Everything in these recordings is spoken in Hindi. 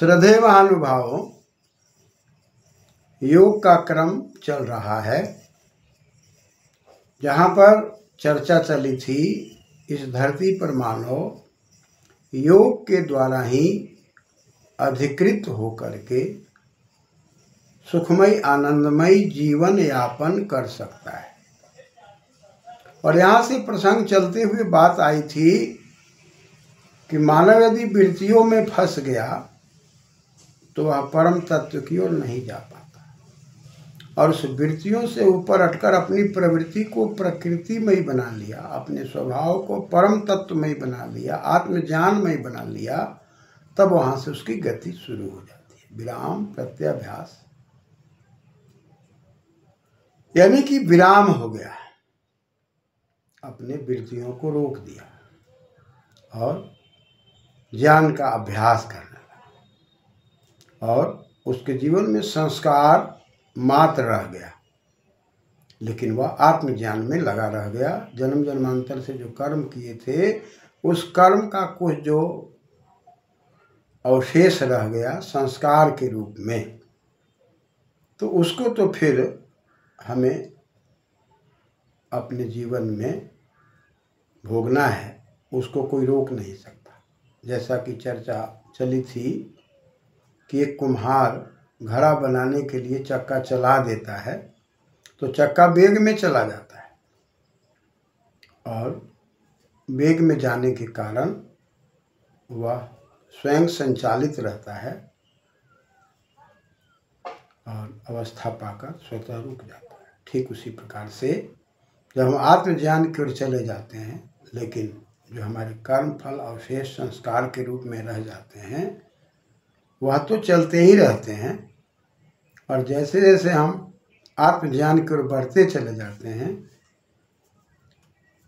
श्रद्धेय महानुभावों, योग का क्रम चल रहा है। जहाँ पर चर्चा चली थी, इस धरती पर मानव योग के द्वारा ही अधिकृत होकर के सुखमय आनंदमय जीवन यापन कर सकता है। और यहाँ से प्रसंग चलते हुए बात आई थी कि मानव यदि वृत्तियों में फंस गया तो वह परम तत्व की ओर नहीं जा पाता, और उस वृत्तियों से ऊपर हटकर अपनी प्रवृत्ति को प्रकृतिमय बना लिया, अपने स्वभाव को परम तत्वमय बना लिया, आत्मज्ञानमय बना लिया, तब वहाँ से उसकी गति शुरू हो जाती है। विराम प्रत्याभ्यास, यानी कि विराम हो गया, अपने वृत्तियों को रोक दिया और ज्ञान का अभ्यास करना, और उसके जीवन में संस्कार मात्र रह गया, लेकिन वह आत्मज्ञान में लगा रह गया। जन्म जन्मांतर से जो कर्म किए थे, उस कर्म का कुछ जो अवशेष रह गया संस्कार के रूप में, तो उसको तो फिर हमें अपने जीवन में भोगना है, उसको कोई रोक नहीं सकता। जैसा कि चर्चा चली थी कि एक कुम्हार घड़ा बनाने के लिए चक्का चला देता है तो चक्का वेग में चला जाता है, और वेग में जाने के कारण वह स्वयं संचालित रहता है और अवस्था पाकर स्वतः रुक जाता है। ठीक उसी प्रकार से जब हम आत्मज्ञान की ओर चले जाते हैं, लेकिन जो हमारे कर्म फल अवशेष संस्कार के रूप में रह जाते हैं, वह तो चलते ही रहते हैं, और जैसे जैसे हम आत्मज्ञान की ओर बढ़ते चले जाते हैं,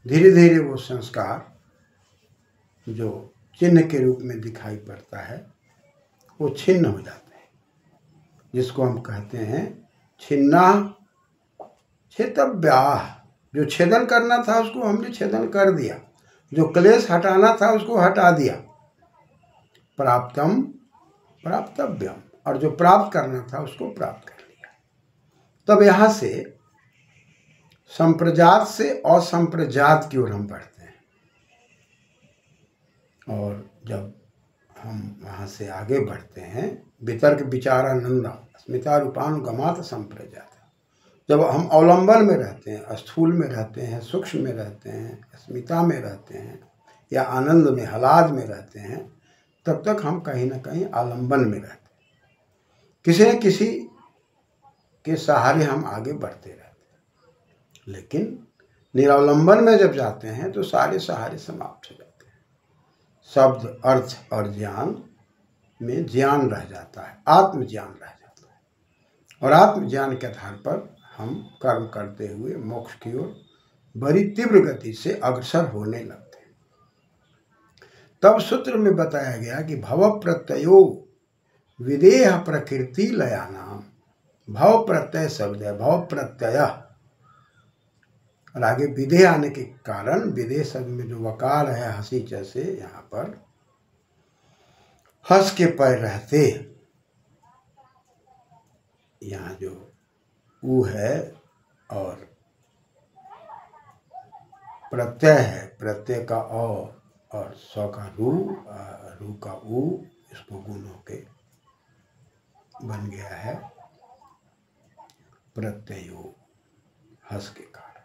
धीरे धीरे वो संस्कार जो चिन्ह के रूप में दिखाई पड़ता है वो छिन्न हो जाते हैं, जिसको हम कहते हैं छिन्ना छेतव्याः। जो छेदन करना था उसको हमने छेदन कर दिया, जो क्लेश हटाना था उसको हटा दिया। प्राप्तम प्राप्तव्यम, और जो प्राप्त करना था उसको प्राप्त कर लिया। तब यहाँ से संप्रजात से असंप्रजात की ओर हम बढ़ते हैं, और जब हम वहाँ से आगे बढ़ते हैं, वितर्क विचारानंदा अस्मिता रूपानुगमात संप्रजात, जब हम अवलंबन में रहते हैं, स्थूल में रहते हैं, सूक्ष्म में रहते हैं, अस्मिता में रहते हैं, या आनंद में हलाद में रहते हैं, तब तक हम कहीं ना कहीं आलंबन में रहते हैं। किसी न किसी के सहारे हम आगे बढ़ते रहते हैं, लेकिन निरावलंबन में जब जाते हैं तो सारे सहारे समाप्त हो जाते हैं। शब्द, अर्थ और ज्ञान में ज्ञान रह जाता है, आत्मज्ञान रह जाता है, और आत्मज्ञान के आधार पर हम कर्म करते हुए मोक्ष की ओर बड़ी तीव्र गति से अग्रसर होने लगते हैं। तब सूत्र में बताया गया कि भव प्रत्ययो विदेह प्रकृति लयानाम। भव प्रत्यय शब्द है, भव प्रत्यय, और आगे विदेह आने के कारण विदेह शब्द में जो वकार है हंसी जैसे, यहाँ पर हंस के पैर रहते, यहाँ जो ऊ है और प्रत्यय है, प्रत्यय का अ और स का रू, रू का ऊ, इसको गुण होके बन गया है प्रत्ययो, हंस के कारण,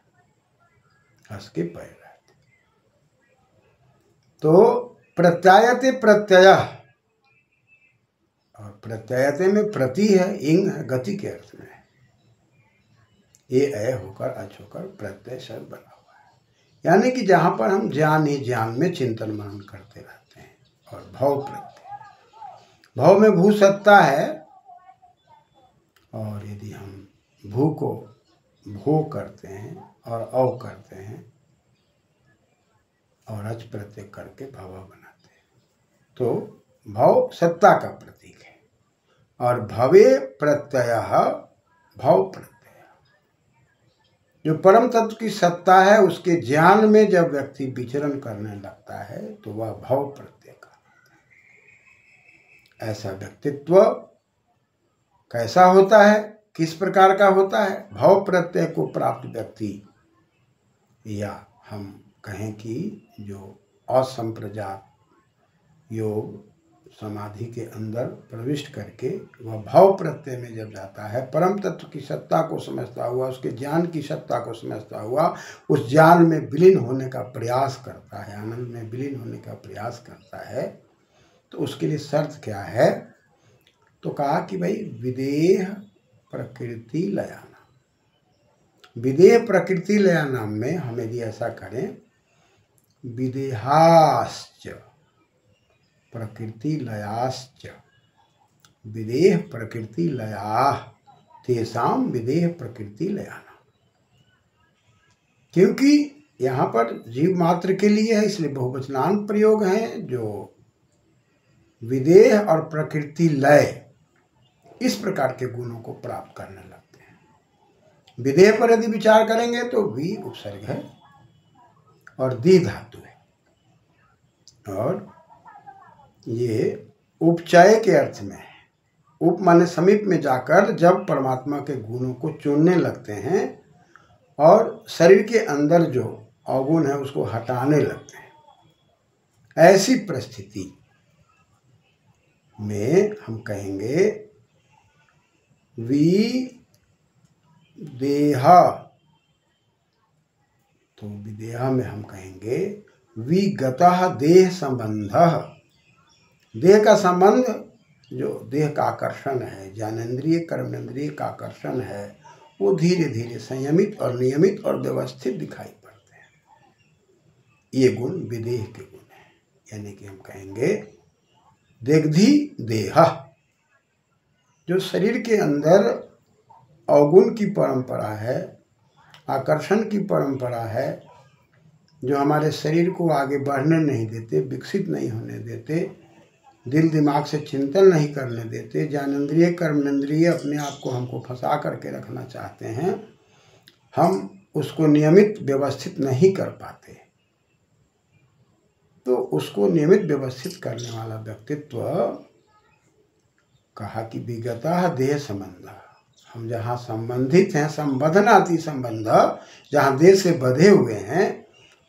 हंस के पैर रहते। तो प्रत्यायते प्रत्यय, और प्रत्ययते में प्रति है, इंग है, गति के अर्थ में है। ये अय होकर अच होकर प्रत्यय शब्द बना हुआ है, यानी कि जहाँ पर हम ज्ञान ही ज्ञान में चिंतन मनन करते रहते हैं। और भव प्रत्यय, भव में भू सत्ता है, और यदि हम भू को भो करते हैं और अव करते हैं और अच प्रत्यय करके भव बनाते हैं, तो भव सत्ता का प्रतीक है। और भवे प्रत्ययः भव प्रत्यय, जो परम तत्व की सत्ता है उसके ज्ञान में जब व्यक्ति विचरण करने लगता है तो वह भव प्रत्यय का। ऐसा व्यक्तित्व कैसा होता है, किस प्रकार का होता है? भाव प्रत्यय को प्राप्त व्यक्ति, या हम कहें कि जो असंप्रजात योग समाधि के अंदर प्रविष्ट करके वह भाव प्रत्यय में जब जाता है, परम तत्व की सत्ता को समझता हुआ, उसके ज्ञान की सत्ता को समझता हुआ, उस ज्ञान में विलीन होने का प्रयास करता है, आनंद में विलीन होने का प्रयास करता है, तो उसके लिए शर्त क्या है? तो कहा कि भाई विदेह प्रकृति लयाना, विदेह प्रकृति लयानाम में हम यदि ऐसा करें, विदेहाश्च प्रकृति लयाश्च, विदेह प्रकृति लया तेषाम विदेह प्रकृति लयाना, क्योंकि यहाँ पर जीव मात्र के लिए है इसलिए बहुवचनांत प्रयोग है, जो विदेह और प्रकृति लय इस प्रकार के गुणों को प्राप्त करने लगते हैं। विदेह पर यदि विचार करेंगे तो वी उपसर्ग है और दी धातु है, और ये उपचय के अर्थ में है। उप माने समीप में जाकर जब परमात्मा के गुणों को चुनने लगते हैं और शरीर के अंदर जो अवगुण है उसको हटाने लगते हैं, ऐसी परिस्थिति में हम कहेंगे विदेहा, तो विदेहा में हम कहेंगे विगतः देह संबंध, देह का संबंध जो देह का आकर्षण है, ज्ञानेंद्रिय कर्मेंद्रिय का आकर्षण है, वो धीरे धीरे संयमित और नियमित और व्यवस्थित दिखाई पड़ते हैं। ये गुण विदेह के गुण हैं, यानी कि हम कहेंगे देगधी देह, जो शरीर के अंदर अवगुण की परंपरा है, आकर्षण की परंपरा है, जो हमारे शरीर को आगे बढ़ने नहीं देते, विकसित नहीं होने देते, दिल दिमाग से चिंतन नहीं करने देते, ज्ञानेंद्रिय कर्मेंद्रिय अपने आप को हमको फंसा करके रखना चाहते हैं, हम उसको नियमित व्यवस्थित नहीं कर पाते। तो उसको नियमित व्यवस्थित करने वाला व्यक्तित्व कहा कि विगतः देह संबंध, हम जहाँ संबंधित हैं, संबंधनाति संबंध, जहाँ देह से बंधे हुए हैं,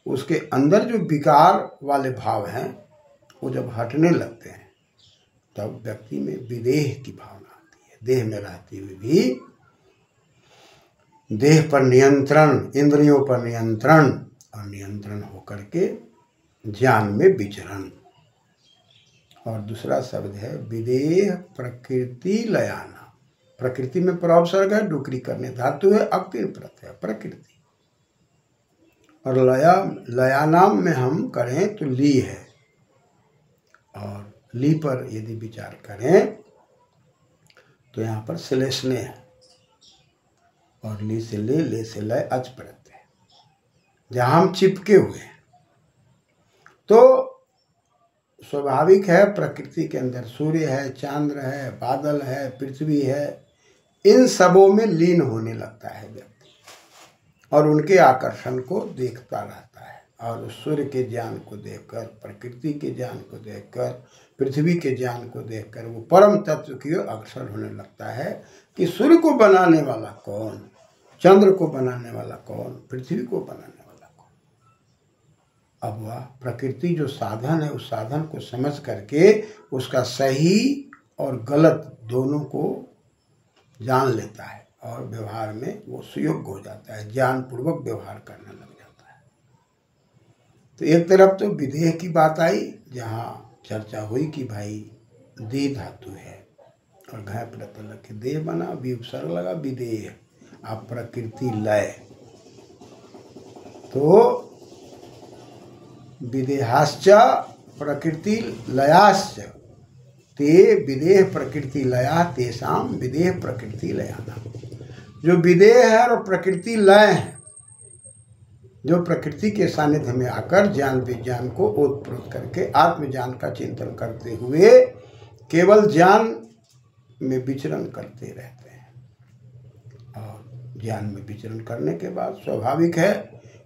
उसके अंदर जो विकार वाले भाव हैं वो जब हटने लगते हैं तब व्यक्ति में विदेह की भावना आती है। देह में रहते हुए भी देह पर नियंत्रण, इंद्रियों पर नियंत्रण, और नियंत्रण होकर के ज्ञान में विचरण। और दूसरा शब्द है विदेह प्रकृति लयाना, प्रकृति में प्रवसर्ग है, डुकरी करने धातु है, अक्ति प्रत्यय प्रकृति, और लयानाम में हम करें तो ली है, और ली पर यदि विचार करें तो यहाँ पर श्लेषणे है, और ली से ले से लय अच प्रत्यय, जहाँ हम चिपके हुए हैं। तो स्वाभाविक है प्रकृति के अंदर सूर्य है, चंद्र है, बादल है, पृथ्वी है, इन सबों में लीन होने लगता है व्यक्ति, और उनके आकर्षण को देखता रहता है, और उस सूर्य के ज्ञान को देखकर, प्रकृति के ज्ञान को देखकर, पृथ्वी के ज्ञान को देखकर वो परम तत्व की ओर अग्रसर होने लगता है कि सूर्य को बनाने वाला कौन, चंद्र को बनाने वाला कौन, पृथ्वी को बनाने वाला कौन। अब वह प्रकृति जो साधन है, उस साधन को समझ करके उसका सही और गलत दोनों को जान लेता है, और व्यवहार में वो सुयोग्य हो जाता है, ज्ञान पूर्वक व्यवहार करने लग जाता है। तो एक तरफ तो विदेह की बात आई, जहाँ चर्चा हुई कि भाई दे धातु है और घय प्रत्यय लग के देह बना, विपसर्ग लगा विदेह, आप प्रकृति लय, तो विदेहाश्च प्रकृति लयाश्च ते विदेह प्रकृति लया तेषाम विदेह प्रकृति लयाना। जो विदेह है और प्रकृति लय है, जो प्रकृति के सानिध्य में आकर ज्ञान विज्ञान को ओतप्रोत करके आत्मज्ञान का चिंतन करते हुए केवल ज्ञान में विचरण करते रहते हैं, और ज्ञान में विचरण करने के बाद स्वाभाविक है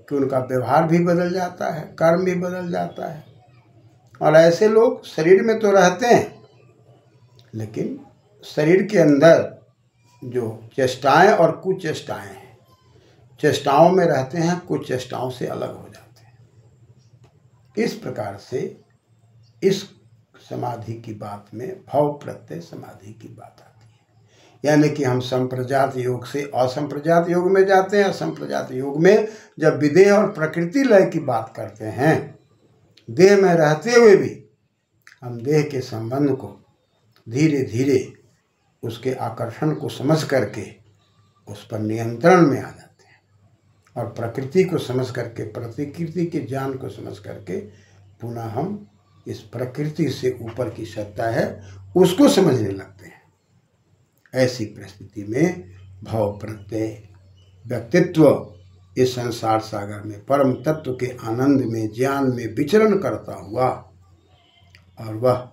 कि उनका व्यवहार भी बदल जाता है, कर्म भी बदल जाता है। और ऐसे लोग शरीर में तो रहते हैं लेकिन शरीर के अंदर जो चेष्टाएं और कुचेष्टाएं हैं, चेष्टाओं में रहते हैं, कुछ चेष्टाओं से अलग हो जाते हैं। इस प्रकार से इस समाधि की बात में भाव प्रत्यय समाधि की बात आती है। यानी कि हम संप्रजात योग से असंप्रजात योग में जाते हैं। असंप्रजात योग में जब विदेह और प्रकृति लय की बात करते हैं, देह में रहते हुए भी हम देह के संबंध को धीरे धीरे उसके आकर्षण को समझ करके उस पर नियंत्रण में आ जाते हैं और प्रकृति को समझ करके, प्रकृति के ज्ञान को समझ करके पुनः हम इस प्रकृति से ऊपर की सत्ता है उसको समझने लगते हैं। ऐसी परिस्थिति में भाव प्रत्यय व्यक्तित्व इस संसार सागर में परम तत्व के आनंद में, ज्ञान में विचरण करता हुआ और वह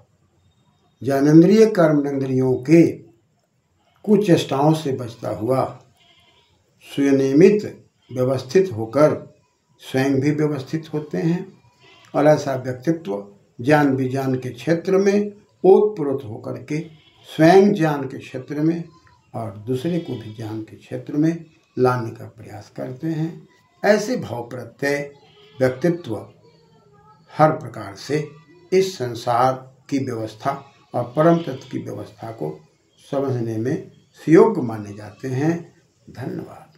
ज्ञानेंद्रिय कर्मेंद्रियों के कुचेष्टाओं से बचता हुआ सुनियमित व्यवस्थित होकर स्वयं भी व्यवस्थित होते हैं। और ऐसा व्यक्तित्व ज्ञान विज्ञान के क्षेत्र में ओतप्रोत होकर के स्वयं ज्ञान के क्षेत्र में और दूसरे को भी ज्ञान के क्षेत्र में लाने का प्रयास करते हैं। ऐसे भाव प्रत्यय व्यक्तित्व हर प्रकार से इस संसार की व्यवस्था और परम तत्व की व्यवस्था को समझने में सुयोग्य माने जाते हैं। धन्यवाद।